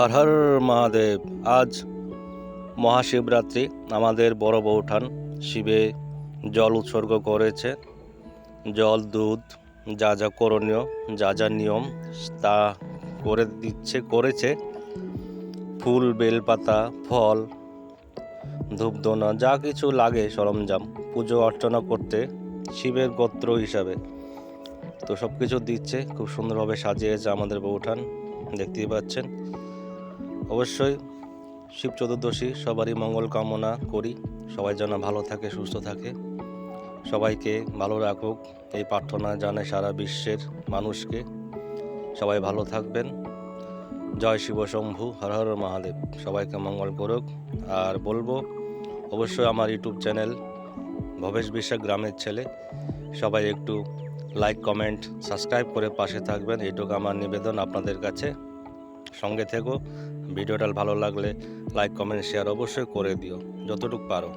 হর হর মহাদেব। আজ মহাশিবরাত্রি। আমাদের বড় বৌঠান শিবে জল উৎসর্গ করেছে। জল, দুধ, যা যা করণীয়, যা যা নিয়ম তা করেছে। ফুল, বেলপাতা, ফল, ধূপধুনা, যা কিছু লাগে সরঞ্জাম পুজো অর্চনা করতে শিবের গোত্র হিসাবে, তো সব কিছু দিচ্ছে। খুব সুন্দরভাবে সাজিয়েছে আমাদের বৌঠান, দেখতেই পাচ্ছেন। অবশ্যই শিব চতুর্দশী সবারই মঙ্গল কামনা করি, সবাই যেন ভালো থাকে, সুস্থ থাকে, সবাইকে ভালো রাখুক এই প্রার্থনা জানে সারা বিশ্বের মানুষকে। সবাই ভালো থাকবেন। জয় শিব শম্ভু, হর হর মহাদেব। সবাইকে মঙ্গল করুক। আর বলবো অবশ্যই আমার ইউটিউব চ্যানেল ভবেশ বিশ্বাস গ্রামের ছেলে, সবাই একটু লাইক, কমেন্ট, সাবস্ক্রাইব করে পাশে থাকবেন, এইটুকু আমার নিবেদন আপনাদের কাছে। সঙ্গে থেকো। ভিডিওটা ভালো লাগলে লাইক, কমেন্ট, শেয়ার অবশ্যই করে দিও যতটুকু পারো।